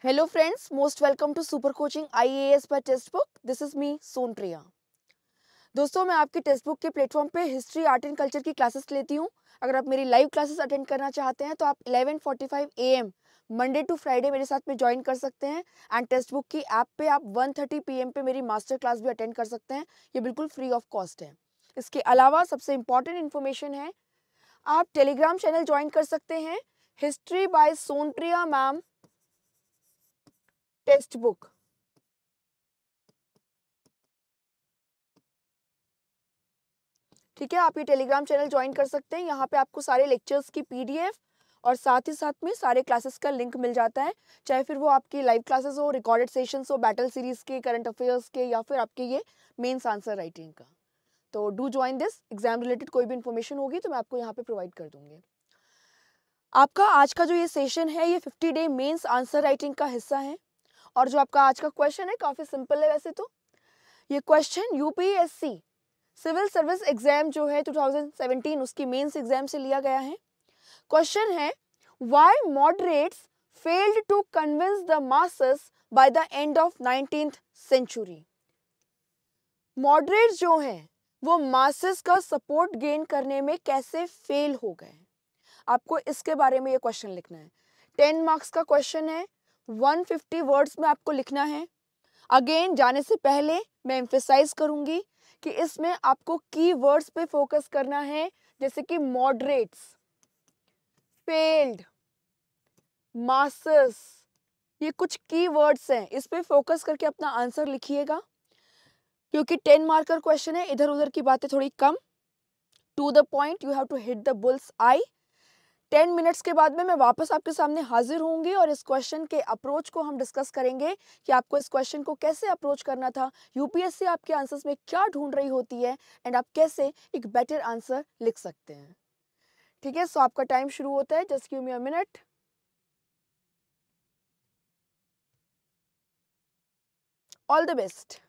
Hello friends, most welcome to Super Coaching IAS by text book. This is me Sonpriya. दोस्तों, मैं आपके text book के platform पे history, art and culture की classes लेती हूँ. अगर आप मेरी लाइव क्लासेस अटेंड करना चाहते हैं तो आप 11:45 AM मंडे टू फ्राइडे मेरे साथ में ज्वाइन कर सकते हैं. एंड टेक्स्ट बुक की ऐप पे आप 1:30 PM पे मेरी मास्टर क्लास भी अटेंड कर सकते हैं. ये बिल्कुल फ्री ऑफ कॉस्ट है. इसके अलावा सबसे इम्पॉर्टेंट इन्फॉर्मेशन है, आप टेलीग्राम चैनल ज्वाइन कर सकते हैं, history by Sonpriya ma'am text book. ठीक है, आप ये टेलीग्राम चैनल ज्वाइन कर सकते हैं. यहाँ पे आपको सारे लेक्चर्स की PDF और साथ ही साथ में सारे क्लासेस का लिंक मिल जाता है, चाहे फिर वो आपकी लाइव क्लासेस हो, रिकॉर्डेड सेशंस हो, बैटल सीरीज के, करंट अफेयर्स के, या फिर आपके ये मेंस आंसर राइटिंग का. तो do join this. Exam related कोई भी इन्फॉर्मेशन होगी तो मैं आपको यहाँ पे प्रोवाइड कर दूंगी. आपका आज का जो ये सेशन है, ये 50 डे मेंस आंसर राइटिंग का हिस्सा है. और जो आपका आज का क्वेश्चन है काफ़ी सिंपल है वैसे तो. ये question UPSC civil service exam जो है 2017 उसकी मेंस एग्जाम से लिया गया है. क्वेश्चन है, why moderates failed to convince the masses by the end of 19th century. Moderates जो हैं वो मासेस का सपोर्ट गेन करने में कैसे फेल हो गए. आपको इसके बारे में ये क्वेश्चन लिखना है. 10 मार्क्स का क्वेश्चन है. 150 वर्ड्स में आपको लिखना है. अगेन जाने से पहले मैं एम्फेसाइज करूंगी कि इसमें आपको की वर्ड्स पे फोकस करना है, जैसे कि मॉडरेट्स, फेल्ड, मासेस. ये कुछ की वर्ड्स हैं, इस पे फोकस करके अपना आंसर लिखिएगा, क्योंकि 10 मार्कर क्वेश्चन है. इधर उधर की बातें थोड़ी कम. To the point, you have to hit the bull's eye. 10 minutes के बाद में मैं वापस आपके सामने हाजिर होंगी और इस क्वेश्चन के अप्रोच को हम डिस्कस करेंगे कि आपको इस क्वेश्चन को कैसे अप्रोच करना था, यूपीएससी आपके आंसर्स में क्या ढूंढ रही होती है, एंड आप कैसे एक बेटर आंसर लिख सकते हैं. ठीक है, सो आपका टाइम शुरू होता है. Just give me a minute. All the best.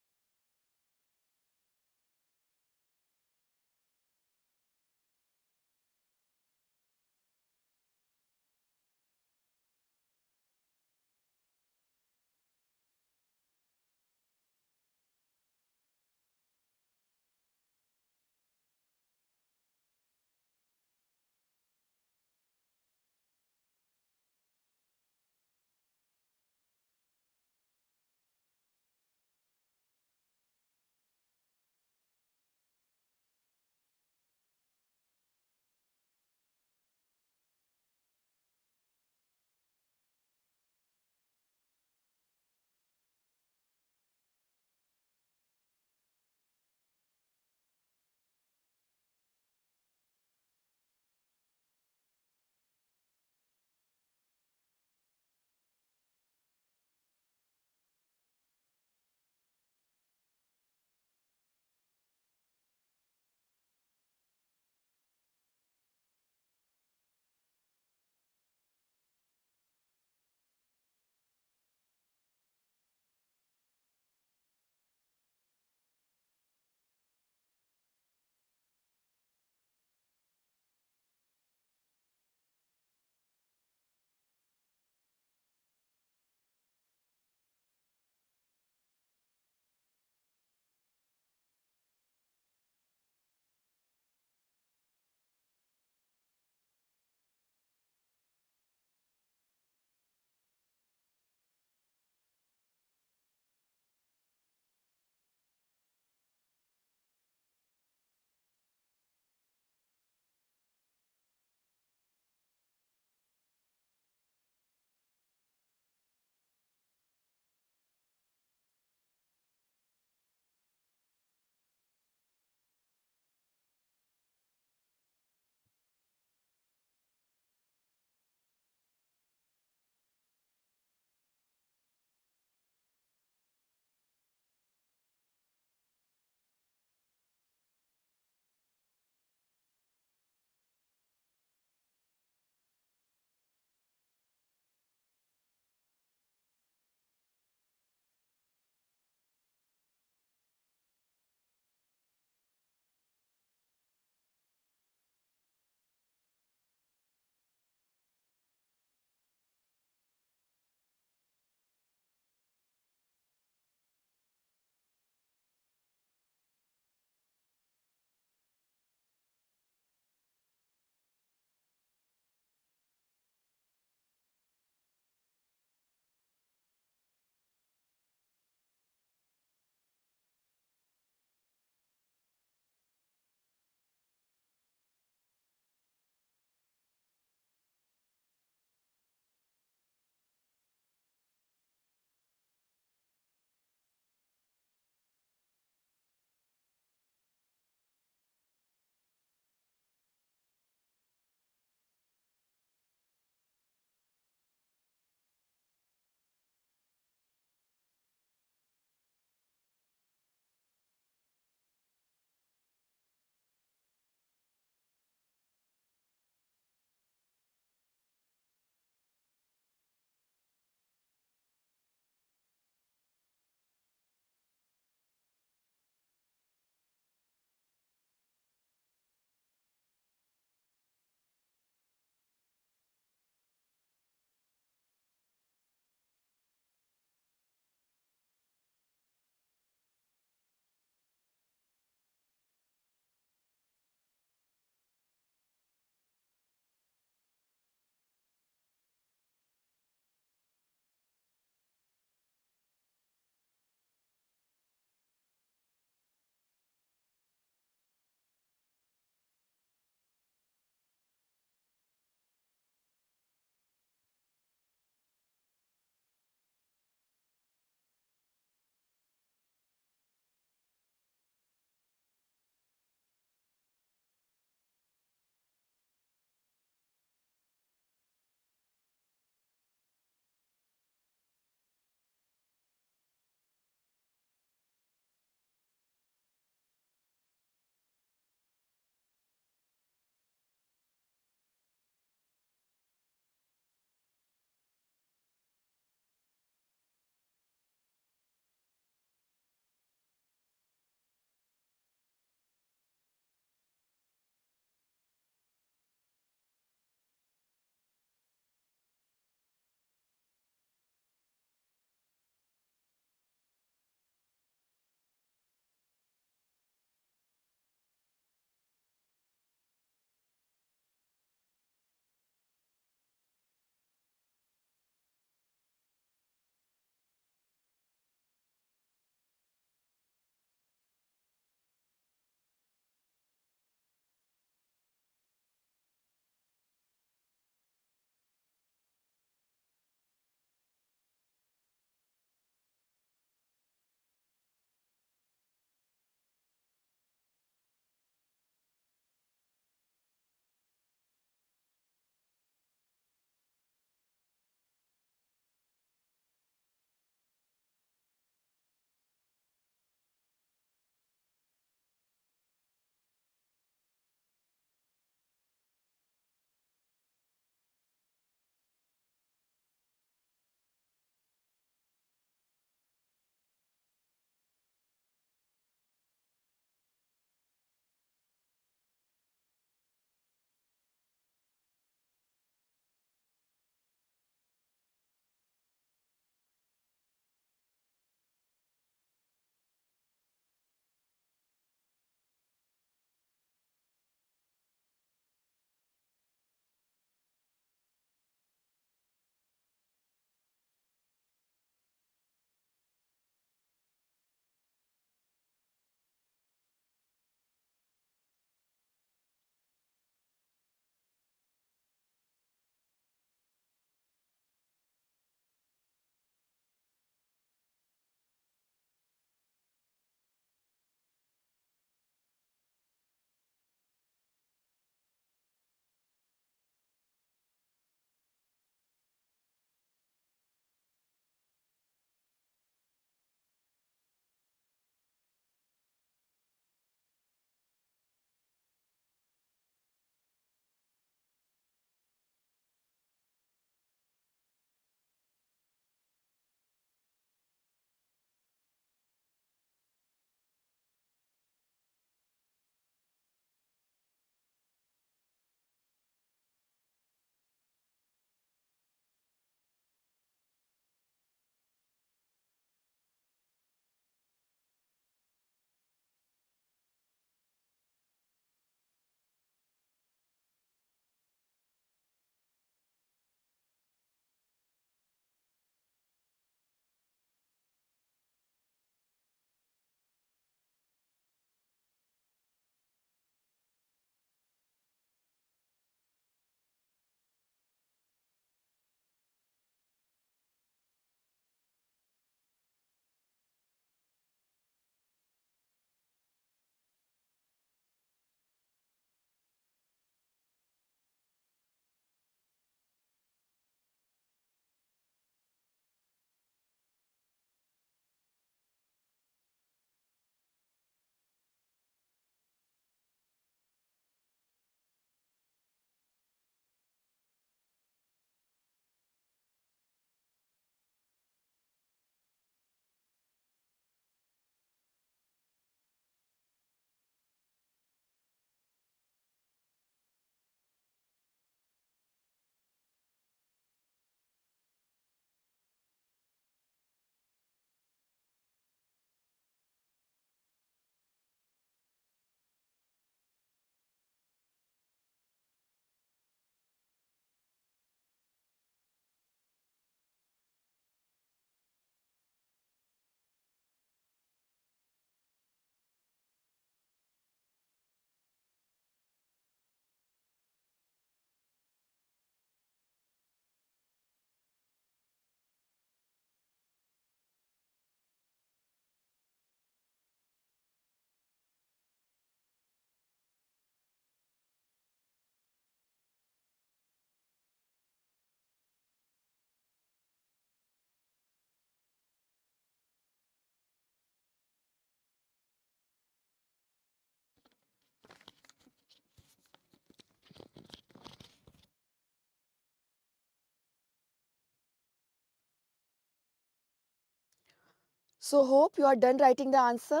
So hope you are done writing the answer.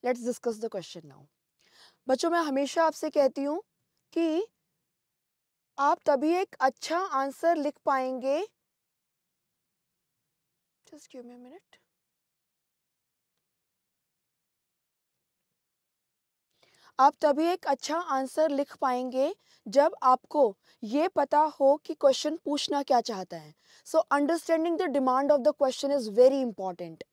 Let's discuss the question now. बच्चों, मैं हमेशा आपसे कहती हूँ कि आप तभी एक अच्छा आंसर लिख पाएंगे. Just give me a minute. आप तभी एक अच्छा आंसर लिख पाएंगे जब आपको ये पता हो कि क्वेश्चन पूछना क्या चाहता है. So understanding the demand of the question is very important.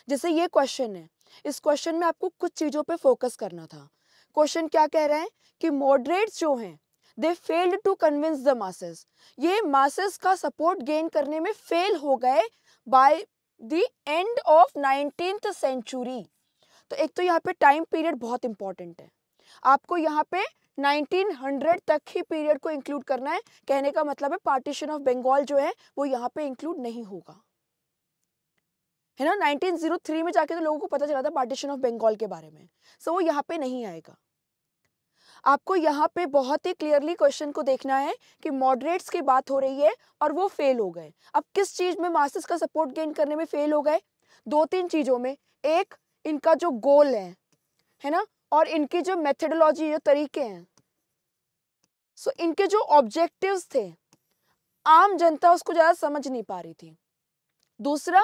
जैसे ये क्वेश्चन है, इस क्वेश्चन में आपको कुछ चीज़ों पे फोकस करना था. क्वेश्चन क्या कह रहा है कि मॉडरेट्स जो हैं they failed to convince the masses. ये मासेस का सपोर्ट गेन करने में फेल हो गए by the end of 19th century. तो एक तो यहाँ पे टाइम पीरियड बहुत इंपॉर्टेंट है. आपको यहाँ पे 1900 तक ही पीरियड को इंक्लूड करना है. कहने का मतलब है पार्टीशन ऑफ बंगाल जो है वो यहाँ पे इंक्लूड नहीं होगा, है ना. 1903 में जाके तो लोगों को पता चला था पार्टीशन ऑफ बंगाल के बारे में. सो वो यहाँ पे नहीं आएगा. आपको यहाँ पे बहुत ही क्लियरली क्वेश्चन को देखना है कि मॉडरेट्स की बात हो रही है और वो फेल हो गए. अब किस चीज में मासेस का सपोर्ट गेन करने में फेल हो गए? 2-3 चीजों में. एक, इनका जो गोल है ना, और इनकी जो मेथडोलॉजी, जो तरीके हैं, सो इनके जो ऑब्जेक्टिव्स थे आम जनता उसको ज्यादा समझ नहीं पा रही थी. दूसरा,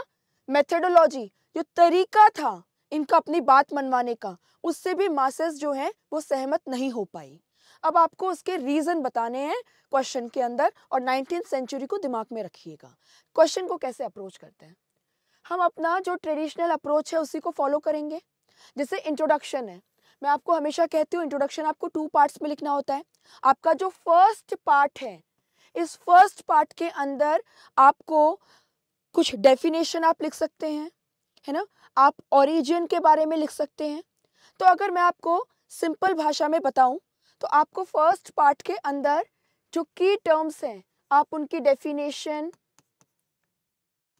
मेथडोलॉजी, जो तरीका था इनका अपनी बात मनवाने का, उससे भी मासेस जो है वो सहमत नहीं हो पाई. अब आपको उसके रीजन बताने हैं क्वेश्चन के अंदर और 19th सेंचुरी को दिमाग में रखिएगा. क्वेश्चन को कैसे अप्रोच करते हैं? हम अपना जो ट्रेडिशनल अप्रोच है उसी को फॉलो करेंगे. जैसे इंट्रोडक्शन है, मैं आपको हमेशा कहती हूँ इंट्रोडक्शन आपको 2 पार्ट्स में लिखना होता है. आपका जो फर्स्ट पार्ट है, इस फर्स्ट पार्ट के अंदर आपको कुछ डेफिनेशन आप लिख सकते हैं, है ना. आप ओरिजिन के बारे में लिख सकते हैं. तो अगर मैं आपको सिंपल भाषा में बताऊं तो आपको फर्स्ट पार्ट के अंदर जो की टर्म्स हैं आप उनकी डेफिनेशन,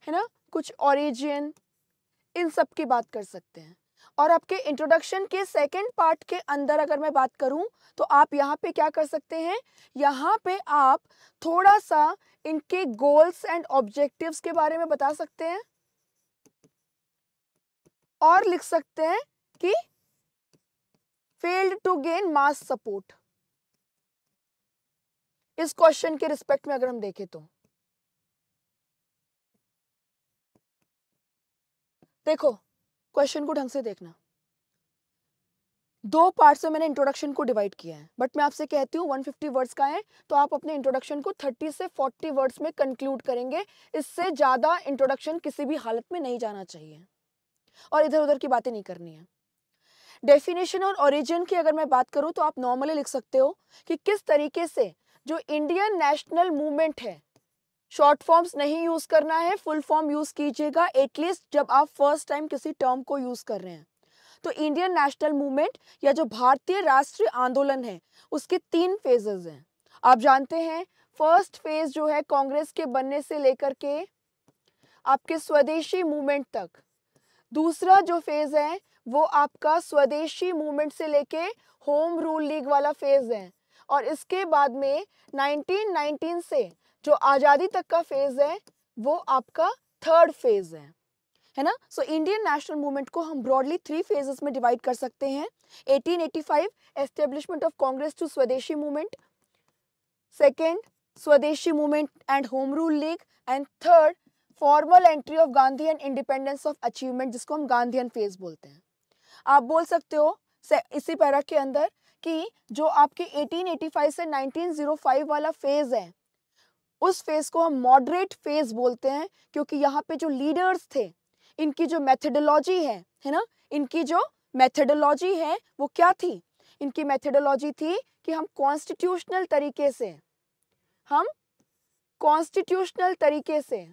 है ना, कुछ ओरिजिन, इन सब की बात कर सकते हैं. और आपके इंट्रोडक्शन के सेकंड पार्ट के अंदर अगर मैं बात करूं तो आप यहाँ पे क्या कर सकते हैं, यहाँ पे आप थोड़ा सा इनके गोल्स एंड ऑब्जेक्टिव्स के बारे में बता सकते हैं और लिख सकते हैं कि failed to gain mass support. इस क्वेश्चन के रिस्पेक्ट में अगर हम देखें तो देखो, क्वेश्चन को ढंग से देखना. 2 पार्ट्स में मैंने इंट्रोडक्शन को डिवाइड किया है, बट मैं आपसे कहती हूँ 150 वर्ड्स का है तो आप अपने इंट्रोडक्शन को 30 से 40 वर्ड्स में कंक्लूड करेंगे. इससे ज़्यादा इंट्रोडक्शन किसी भी हालत में नहीं जाना चाहिए और इधर उधर की बातें नहीं करनी है. डेफिनेशन और ओरिजिन की अगर मैं बात करूं तो आप नॉर्मली लिख सकते हो कि किस तरीके से जो इंडियन नेशनल मूवमेंट है, शॉर्ट फॉर्म्स नहीं यूज करना है, फुल फॉर्म यूज कीजिएगा एटलीस्ट जब आप फर्स्ट टाइम किसी टर्म को यूज कर रहे हैं. तो इंडियन नेशनल मूवमेंट या जो भारतीय राष्ट्रीय आंदोलन है उसके 3 फेजेस हैं. आप जानते हैं फर्स्ट फेज जो है कांग्रेस के बनने से लेकर के आपके स्वदेशी मूवमेंट तक. दूसरा जो फेज है वो आपका स्वदेशी मूवमेंट से लेके होम रूल लीग वाला फेज है. और इसके बाद में 1919 से जो आज़ादी तक का फेज है वो आपका थर्ड फेज है ना. सो इंडियन नेशनल मूवमेंट को हम ब्रॉडली 3 फेजेस में डिवाइड कर सकते हैं. 1885 एस्टेब्लिशमेंट ऑफ कांग्रेस टू स्वदेशी मूवमेंट, सेकेंड स्वदेशी movement and home rule league, and third formal entry of Gandhi and independence of achievement, जिसको हम गांधीयन फेज बोलते हैं. आप बोल सकते हो इसी पैरा के अंदर कि जो आपके 1885 से 1905 वाला फेज है उस फेज को हम मॉडरेट फेज बोलते हैं क्योंकि यहाँ पे जो लीडर्स थे इनकी जो मेथडोलॉजी है ना, इनकी जो मेथडोलॉजी है वो क्या थी? इनकी मेथडोलॉजी थी कि हम कॉन्स्टिट्यूशनल तरीके से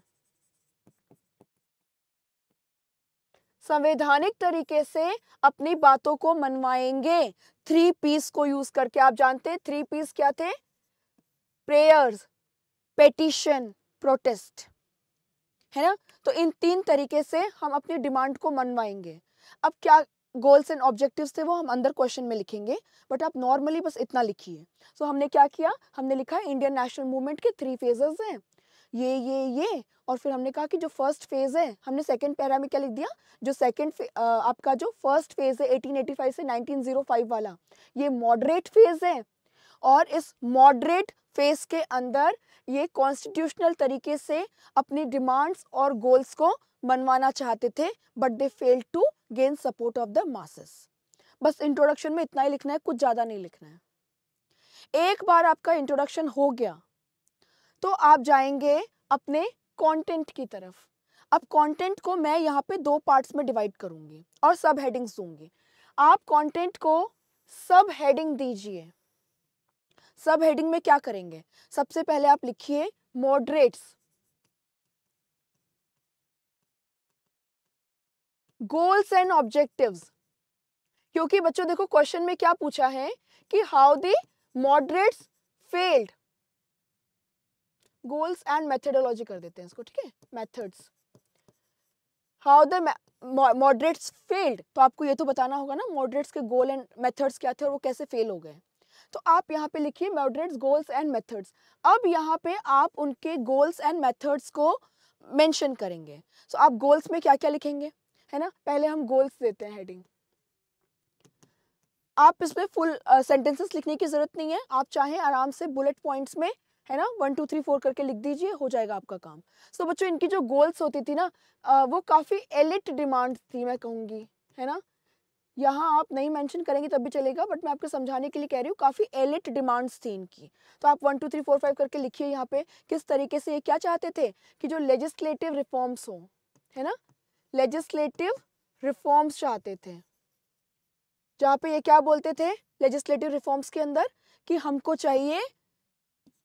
संवैधानिक तरीके से अपनी बातों को मनवाएंगे 3 पीस को यूज करके. आप जानते हैं 3 पीस क्या थे? प्रेयर्स, पेटिशन, प्रोटेस्ट, है ना. तो इन 3 तरीके से हम अपनी डिमांड को मनवाएंगे. अब क्या गोल्स एंड ऑब्जेक्टिव्स थे वो हम अंदर क्वेश्चन में लिखेंगे, बट आप नॉर्मली बस इतना लिखिए. सो हमने क्या किया, हमने लिखा इंडियन नेशनल मूवमेंट के 3 फेजेस हैं. ये और फिर हमने कहा कि जो फर्स्ट फेज है, हमने सेकंड पैरा में क्या लिख दिया, जो आपका जो फर्स्ट फेज है 1885 से 1905 वाला, ये मॉडरेट फेज है। और इस मॉडरेट फेज के अंदर ये कॉन्स्टिट्यूशनल तरीके से अपनी डिमांड्स और गोल्स को मनवाना चाहते थे, but they failed to gain support of the masses. बस इंट्रोडक्शन में इतना ही लिखना है, कुछ ज़्यादा नहीं लिखना है। एक बार आपका इंट्रोडक्शन हो गया तो आप जाएंगे अपने कंटेंट की तरफ। अब कंटेंट को मैं यहाँ पे 2 पार्ट्स में डिवाइड करूंगी और सब हेडिंग्स दूंगी। आप कंटेंट को सब हेडिंग दीजिए। सब हेडिंग में क्या करेंगे, सबसे पहले आप लिखिए मॉडरेट्स, गोल्स एंड ऑब्जेक्टिव्स। क्योंकि बच्चों देखो क्वेश्चन में क्या पूछा है कि how the moderates failed, goals and methodology कर देते हैं इसको, ठीक है, methods, how the moderates failed. तो आपको ये तो बताना होगा ना मॉडरेट्स के गोल एंड मेथड्स क्या थे और वो कैसे फेल हो गए। तो आप यहाँ पे लिखिए मॉडरेट्स, गोल्स एंड मेथड्स। अब यहाँ पे आप उनके गोल्स एंड मेथड्स को मेंशन करेंगे। तो आप गोल्स में क्या क्या लिखेंगे, है ना, पहले हम गोल्स देते हैं हेडिंग। आप इसमें फुल सेंटेंसेस लिखने की जरूरत नहीं है, आप चाहें आराम से बुलेट पॉइंट्स में, है ना, 1 2 3 4 करके लिख दीजिए, हो जाएगा आपका काम। तो बच्चों इनकी जो गोल्स होती थी ना, वो काफ़ी एलिट डिमांड थी मैं कहूँगी, है ना। यहाँ आप नहीं मेंशन करेंगे तब भी चलेगा, बट मैं आपको समझाने के लिए कह रही हूँ, काफ़ी एलिट डिमांड्स थी इनकी। तो आप 1 2 3 4 5 करके लिखिए यहाँ पे किस तरीके से ये क्या चाहते थे कि जो लेजिस्लेटिव रिफॉर्म्स हो, है ना, लेजिस्लेटिव रिफॉर्म्स चाहते थे। जहाँ पे ये क्या बोलते थे लेजिस्लेटिव रिफॉर्म्स के अंदर कि हमको चाहिए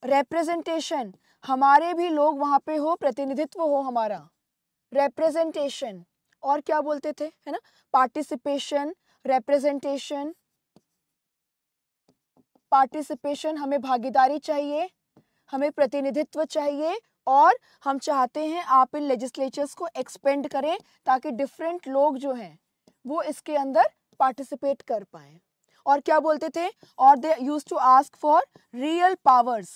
रिप्रेजेंटेशन, हमारे भी लोग वहाँ पे हो, प्रतिनिधित्व हो हमारा, रिप्रेजेंटेशन। और क्या बोलते थे, है ना, पार्टिसिपेशन, रिप्रेजेंटेशन, पार्टिसिपेशन, हमें भागीदारी चाहिए, हमें प्रतिनिधित्व चाहिए, और हम चाहते हैं आप इन लेजिस्लेचर्स को एक्सपेंड करें ताकि डिफरेंट लोग जो हैं वो इसके अंदर पार्टिसिपेट कर पाएं। और क्या बोलते थे, और they used to ask for real powers,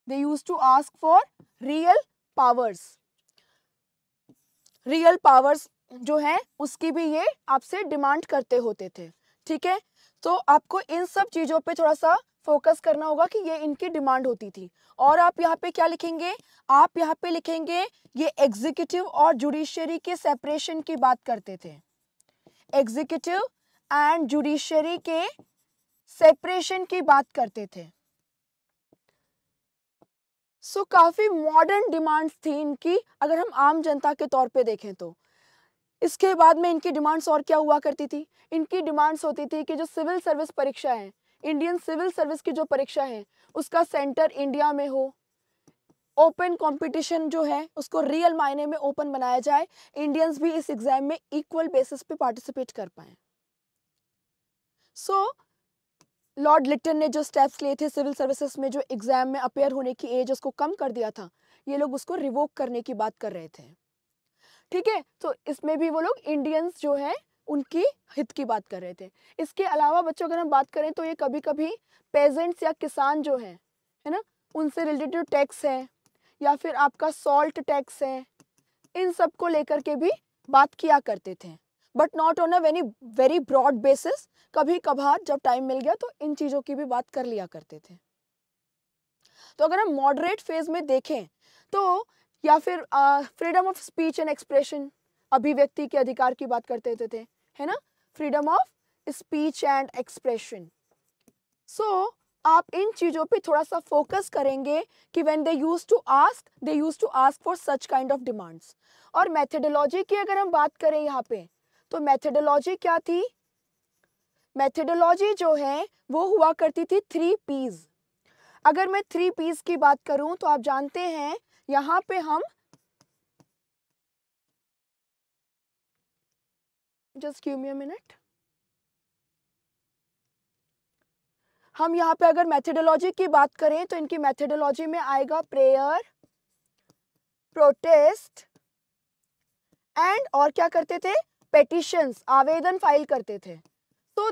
they used to ask for real powers, real powers जो है उसकी भी ये आपसे डिमांड करते होते थे, ठीक है। तो आपको इन सब चीजों पे थोड़ा सा फोकस करना होगा कि ये इनकी डिमांड होती थी। और आप यहाँ पे क्या लिखेंगे, आप यहाँ पे लिखेंगे ये एग्जीक्यूटिव और जुडिशरी के सेपरेशन की बात करते थे, एग्जीक्यूटिव एंड जुडिशरी के सेपरेशन की बात करते थे। सो काफी मॉडर्न डिमांड्स थी इनकी, अगर हम आम जनता के तौर पे देखें तो। इसके बाद में इनकी डिमांड्स और क्या हुआ करती थी, इनकी डिमांड्स होती थी कि जो सिविल सर्विस परीक्षा है, इंडियन सिविल सर्विस की जो परीक्षा है उसका सेंटर इंडिया में हो, ओपन कंपटीशन जो है उसको रियल मायने में ओपन बनाया जाए, इंडियंस भी इस एग्जाम में इक्वल बेसिस पे पार्टिसिपेट कर पाए। सो लॉर्ड लिटन ने जो स्टेप्स लिए थे सिविल सर्विसेज में, जो एग्जाम में अपेयर होने की एज उसको कम कर दिया था, ये लोग उसको रिवोक करने की बात कर रहे थे, ठीक है। तो इसमें भी वो लोग इंडियंस जो है उनकी हित की बात कर रहे थे। इसके अलावा बच्चों अगर हम बात करें तो ये कभी कभी पेजेंट्स या किसान जो है ना, उनसे रिलेटेड टैक्स है या फिर आपका सॉल्ट टैक्स है, इन सब को लेकर के भी बात किया करते थे, but not on a very broad basis. कभी कभार जब टाइम मिल गया तो इन चीजों की भी बात कर लिया करते थे। तो अगर हम मॉडरेट फेज में देखें तो, या फिर freedom of speech and expression, अभिव्यक्ति के अधिकार की बात करते थे, है ना, freedom of speech and expression. So आप इन चीजों पे थोड़ा सा फोकस करेंगे कि when they used to ask for such kind of demands. और मेथडोलॉजी की अगर हम बात करें यहाँ पे, तो मेथडोलॉजी क्या थी, मेथडोलॉजी जो है वो हुआ करती थी 3 P's। अगर मैं 3 P's की बात करूं तो आप जानते हैं यहाँ पे हम just give me a minute, हम यहाँ पे अगर मेथडोलॉजी की बात करें तो इनकी मेथडोलॉजी में आएगा प्रेयर, प्रोटेस्ट एंड, और क्या करते थे, पेटिशंस, आवेदन फाइल करते थे। तो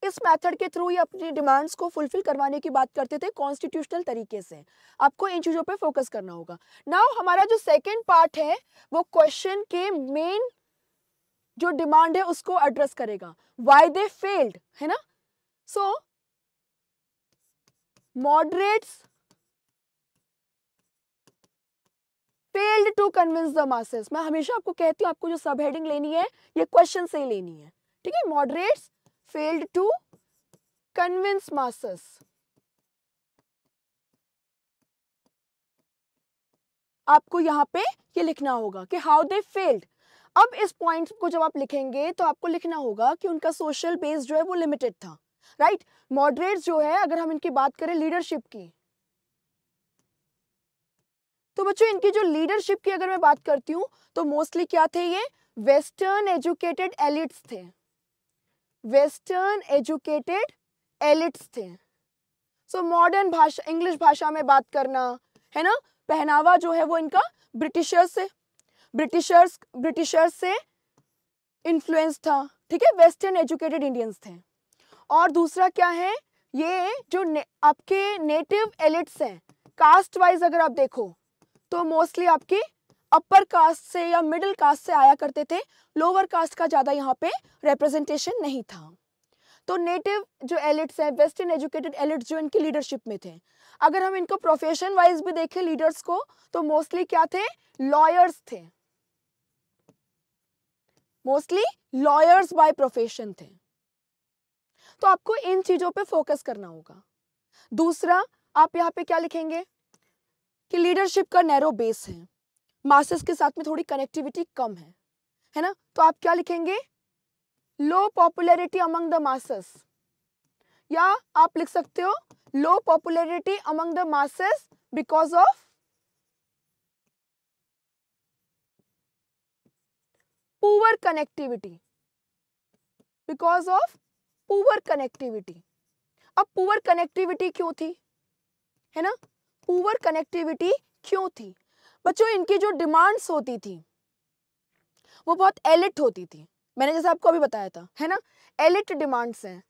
इस मेथड के थ्रू ये अपनी डिमांड्स को फुलफिल करवाने की बात करते थे कॉन्स्टिट्यूशनल तरीके से। आपको इन चीज़ों पे फोकस करना होगा। नाउ हमारा जो सेकेंड पार्ट है वो क्वेश्चन के मेन जो डिमांड है उसको एड्रेस करेगा, व्हाई दे फेल्ड, है ना। So moderates failed to convince the masses. मैं हमेशा आपको कहती हूँ आपको जो सब हेडिंग लेनी है ये क्वेश्चन से ही लेनी है, ठीक है। Moderates failed to convince masses. आपको यहाँ पे ये लिखना होगा कि हाउ दे फेल्ड। अब इस पॉइंट को जब आप लिखेंगे तो आपको लिखना होगा कि उनका सोशल बेस जो है वो लिमिटेड था, राइट। मॉडरेट्स जो है, अगर हम इनकी बात करें लीडरशिप की, तो बच्चों इनकी जो लीडरशिप की अगर मैं बात करती हूँ तो मोस्टली क्या थे, ये वेस्टर्न एजुकेटेड एलिट्स थे, वेस्टर्न एजुकेटेड एलिट्स थे। सो मॉडर्न भाषा, इंग्लिश भाषा में बात करना, है ना। पहनावा जो है वो इनका ब्रिटिशर्स से इन्फ्लुएंस था, ठीक है। वेस्टर्न एजुकेटेड इंडियंस थे। और दूसरा क्या है, ये जो आपके नेटिव एलिट्स हैं, कास्ट वाइज अगर आप देखो तो मोस्टली आपकी अपर कास्ट से या मिडिल कास्ट से आया करते थे, लोअर कास्ट का ज्यादा यहाँ पे रिप्रेजेंटेशन नहीं था। तो नेटिव जो एलिट्स हैं, वेस्टर्न एजुकेटेड एलिट्स जो इनकी लीडरशिप में थे। अगर हम इनको प्रोफेशन वाइज भी देखें लीडर्स को, तो मोस्टली क्या थे, लॉयर्स थे, मोस्टली लॉयर्स बाय प्रोफेशन थे। तो आपको इन चीजों पे फोकस करना होगा। दूसरा आप यहाँ पे क्या लिखेंगे कि लीडरशिप का नैरो बेस है, मासेस के साथ में थोड़ी कनेक्टिविटी कम है ना। तो आप क्या लिखेंगे, low popularity among the masses, या आप लिख सकते हो low popularity among the masses because of poor connectivity, because of poor connectivity. अब पुअर कनेक्टिविटी क्यों थी, है ना, पुअर कनेक्टिविटी क्यों थी बच्चों, इनकी जो डिमांड्स होती थी वो बहुत एलिट होती थी। मैंने जैसे आपको अभी बताया था, है ना, एलिट डिमांड्स हैं।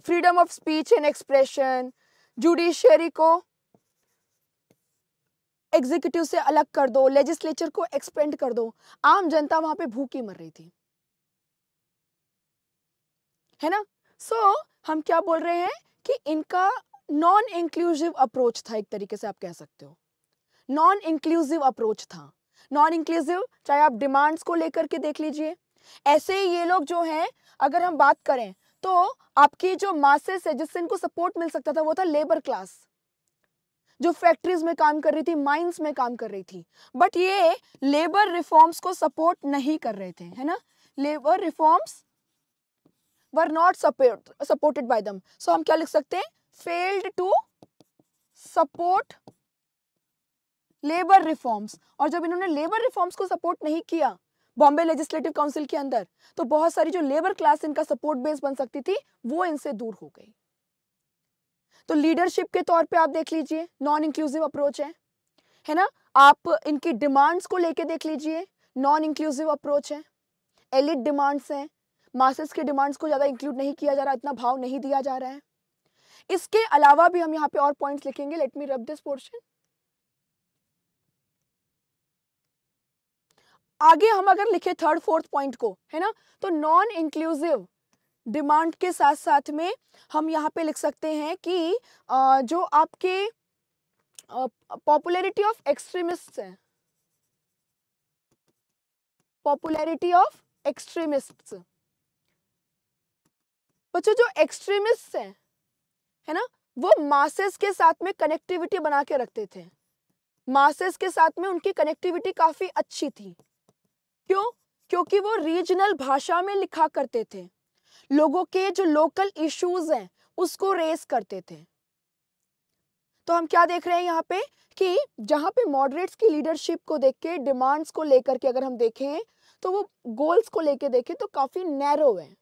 Freedom of speech and expression, judiciary को एग्जीक्यूटिव से अलग कर दो, लेजिस्लेचर को एक्सपेंड कर दो। आम जनता वहां पे भूखी मर रही थी, है ना। सो हम क्या बोल रहे हैं कि इनका नॉन इंक्लूसिव अप्रोच था, एक तरीके से आप कह सकते हो नॉन इंक्लूसिव अप्रोच था। नॉन इंक्लूसिव चाहे आप डिमांड्स को लेकर के देख लीजिए, ऐसे ही ये लोग जो हैं, अगर हम बात करें तो आपकी जो मासेस है जिससे इनको सपोर्ट मिल सकता था वो था लेबर क्लास, जो फैक्ट्रीज में काम कर रही थी, माइंस में काम कर रही थी। बट ये लेबर रिफॉर्म्स को सपोर्ट नहीं कर रहे थे, है ना। Labour reforms were not supported by them. So हम क्या लिख सकते हैं, failed to support labour reforms. और जब इन्होंने लेबर रिफॉर्म्स को सपोर्ट नहीं किया बॉम्बे लेजिस्लेटिव काउंसिल के अंदर, तो बहुत सारी जो लेबर क्लास इनका सपोर्ट बेस बन सकती थी वो इनसे दूर हो गई। तो लीडरशिप के तौर पे आप देख लीजिए नॉन इंक्लूसिव अप्रोच है ना। आप इनकी डिमांड्स को लेके देख लीजिए, नॉन इंक्लूसिव अप्रोच है। एलिट डिमांड्स हैं, मासेस के डिमांड्स को ज्यादा इंक्लूड नहीं किया जा रहा, इतना भाव नहीं दिया जा रहा है। इसके अलावा भी हम यहाँ पे और पॉइंट्स लिखेंगे। Let me rub this portion. आगे हम अगर लिखे थर्ड फोर्थ पॉइंट को, है ना, तो नॉन इंक्लूसिव डिमांड के साथ साथ में हम यहाँ पे लिख सकते हैं कि जो आपके पॉपुलैरिटी ऑफ एक्सट्रीमिस्ट्स है, पॉपुलैरिटी ऑफ एक्सट्रीमिस्ट्स। बच्चों जो एक्सट्रीमिस्ट्स हैं, है ना, वो मासेस के साथ में कनेक्टिविटी बना के रखते थे। मासेस के साथ में उनकी कनेक्टिविटी काफी अच्छी थी। क्यों? क्योंकि वो रीजनल भाषा में लिखा करते थे, लोगों के जो लोकल इश्यूज हैं उसको रेस करते थे। तो हम क्या देख रहे हैं यहाँ पे कि जहां पे मॉडरेट्स की लीडरशिप को देख के, डिमांड्स को लेकर के अगर हम देखें तो वो गोल्स को लेके देखें तो काफी नैरो है।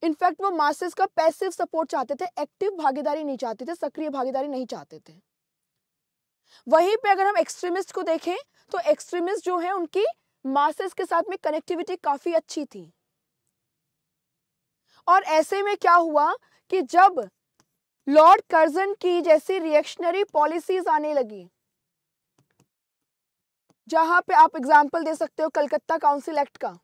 इनफैक्ट वो मासेस का पैसिव सपोर्ट चाहते थे, एक्टिव भागीदारी नहीं चाहते थे, सक्रिय भागीदारी नहीं चाहते थे। वहीं पे अगर हम एक्सट्रीमिस्ट को देखें तो एक्सट्रीमिस्ट जो है उनकी मासेस के साथ में कनेक्टिविटी काफी अच्छी थी। और ऐसे में क्या हुआ कि जब लॉर्ड कर्जन की जैसी रिएक्शनरी पॉलिसीज आने लगी, जहां पे आप एग्जांपल दे सकते हो कलकत्ता काउंसिल एक्ट का,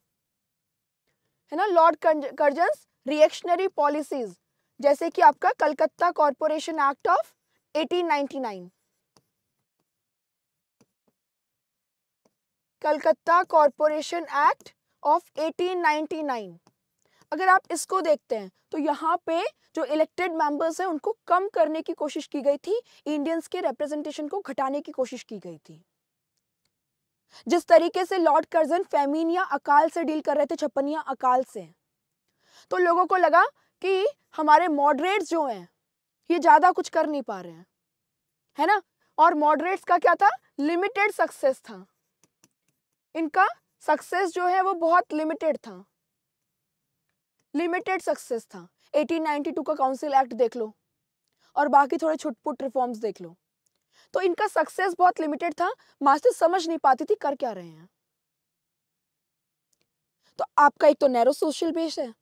है ना, लॉर्ड कर्जन्स रिएक्शनरी पॉलिसीज, जैसे कि आपका Calcutta corporation act of 1899, Calcutta corporation act of 1899, अगर आप इसको देखते हैं तो यहाँ पे जो इलेक्टेड मेंबर्स हैं उनको कम करने की कोशिश की गई थी, इंडियंस के रिप्रेजेंटेशन को घटाने की कोशिश की गई थी। जिस तरीके से लॉर्ड कर्जन फैमीन या अकाल से डील कर रहे थे, छप्पनिया अकाल से, तो लोगों को लगा कि हमारे मॉडरेट्स जो हैं ये ज्यादा कुछ कर नहीं पा रहे हैं, है ना। और मॉडरेट्स का क्या था, लिमिटेड सक्सेस था, इनका सक्सेस जो है वो बहुत लिमिटेड था, लिमिटेड सक्सेस था। 1892 का काउंसिल एक्ट देख लो और बाकी थोड़े छुटपुट रिफॉर्म्स देख लो, तो इनका सक्सेस बहुत लिमिटेड था, मास्टर्स समझ नहीं पाती थी कर क्या रहे हैं। तो आपका एक तो नैरो सोशल बेस है,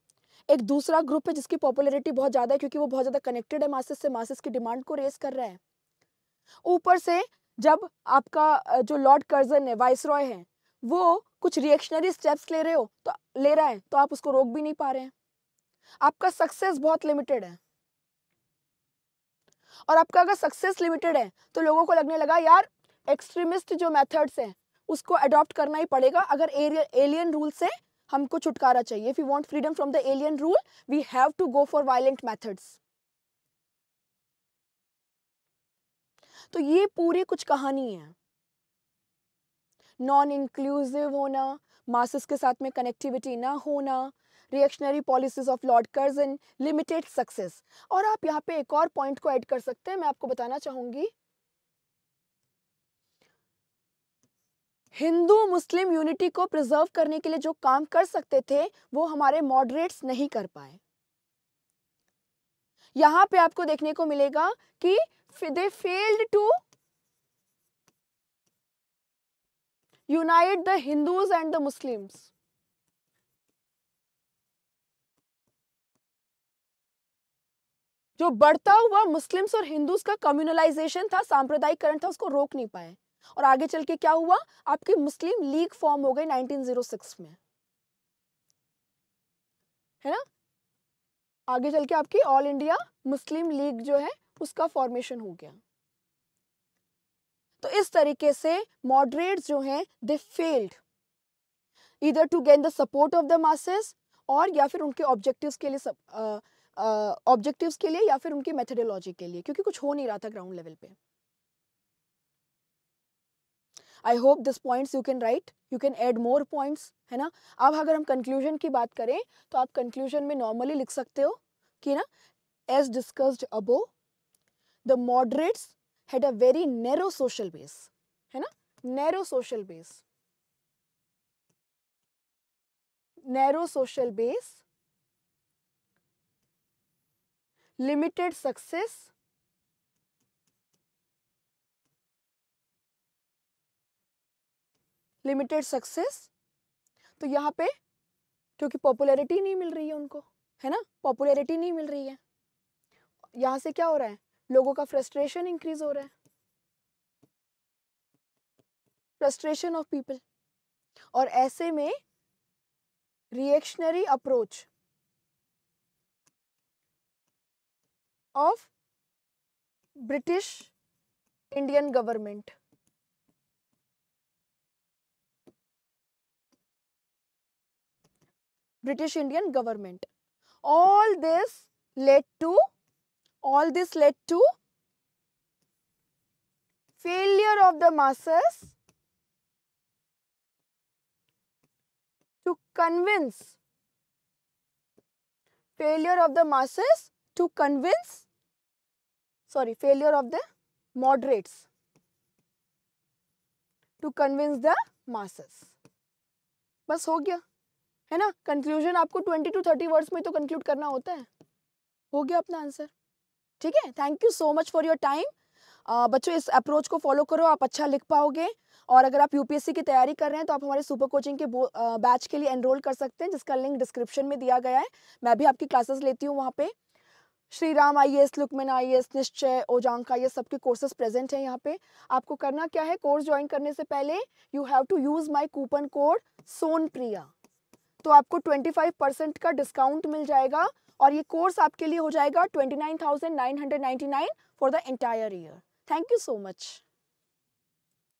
एक दूसरा ग्रुप है जिसकी पॉपुलैरिटी बहुत ज्यादा है क्योंकि वो बहुत ज्यादा कनेक्टेड है मासेस से, मासेस की डिमांड को रेस कर रहा है। ऊपर से जब आपका जो लॉर्ड कर्जन है, वाइसरॉय है, वो कुछ रिएक्शनरी स्टेप्स ले रहे हो तो ले रहा है तो आप उसको रोक भी नहीं पा रहे हैं, आपका सक्सेस बहुत लिमिटेड है। और आपका अगर सक्सेस लिमिटेड है तो लोगों को लगने लगा यार एक्सट्रीमिस्ट जो मेथड्स हैं उसको अडॉप्ट करना ही पड़ेगा, अगर एलियन रूल से हमको छुटकारा चाहिए। If you want freedom from the alien rule we have to go for violent methods. तो ये पूरी कुछ कहानी है, नॉन इंक्लूसिव होना, मासेस के साथ में कनेक्टिविटी ना होना, reactionary policies of Lord Curzon, limited success. और आप यहाँ पे एक और पॉइंट को ऐड कर सकते हैं, मैं आपको बताना चाहूंगी, हिंदू मुस्लिम यूनिटी को प्रिजर्व करने के लिए जो काम कर सकते थे वो हमारे मॉडरेट्स नहीं कर पाए। यहां पे आपको देखने को मिलेगा कि they failed to unite the Hindus and the Muslims. जो बढ़ता हुआ मुस्लिम्स और हिंदूज का कम्युनलाइजेशन था, सांप्रदायिकरण था, उसको रोक नहीं पाए। और आगे चल के क्या हुआ, आपकी मुस्लिम लीग फॉर्म हो गई 1906 में, है ना। आगे चल के आपकी ऑल इंडिया मुस्लिम लीग जो है उसका फॉर्मेशन हो गया। तो इस तरीके से मॉडरेट्स जो हैं they failed either to gain the support of the masses और या फिर उनके ऑब्जेक्टिव्स के लिए या फिर उनकी मेथोडोलॉजी के लिए, क्योंकि कुछ हो नहीं रहा था ग्राउंड लेवल पे। I hope this points you can write, you can add more points, है ना। अब अगर हम कंक्लूजन की बात करें तो आप कंक्लूजन में नॉर्मली लिख सकते हो कि ना, as discussed above the moderates had a very narrow social base, है ना, narrow social base, narrow social base, limited success, limited success. तो यहाँ पे क्योंकि पॉपुलैरिटी नहीं मिल रही है उनको, है ना, पॉपुलैरिटी नहीं मिल रही है, यहाँ से क्या हो रहा है, लोगों का फ्रस्ट्रेशन इंक्रीज हो रहा है, फ्रस्ट्रेशन ऑफ पीपल। और ऐसे में reactionary approach of British Indian government, British Indian government, all this led to failure of the masses to convince, failure of the moderates to convince the masses। बस हो गया, है ना। कंक्लूजन आपको 20 to 30 words में तो कंक्लूड करना होता है, हो गया अपना आंसर, ठीक है। Thank you so much for your time. बच्चों इस अप्रोच को फॉलो करो, आप अच्छा लिख पाओगे। और अगर आप यूपीएससी की तैयारी कर रहे हैं तो आप हमारे सुपर कोचिंग के बैच के लिए एनरोल कर सकते हैं, जिसका लिंक डिस्क्रिप्शन में दिया गया है। मैं भी आपकी क्लासेस लेती हूँ वहाँ पे। श्री राम आईएएस, लुकमन आईएएस, निश्चय, ओजांक आईएएस सबके कोर्सेज प्रेजेंट हैं यहाँ पे। आपको करना क्या है, कोर्स ज्वाइन करने से पहले you have to use my coupon code Sonpriya, तो आपको 25% का डिस्काउंट मिल जाएगा और ये कोर्स आपके लिए हो जाएगा 29,999 for the entire year. Thank you so much.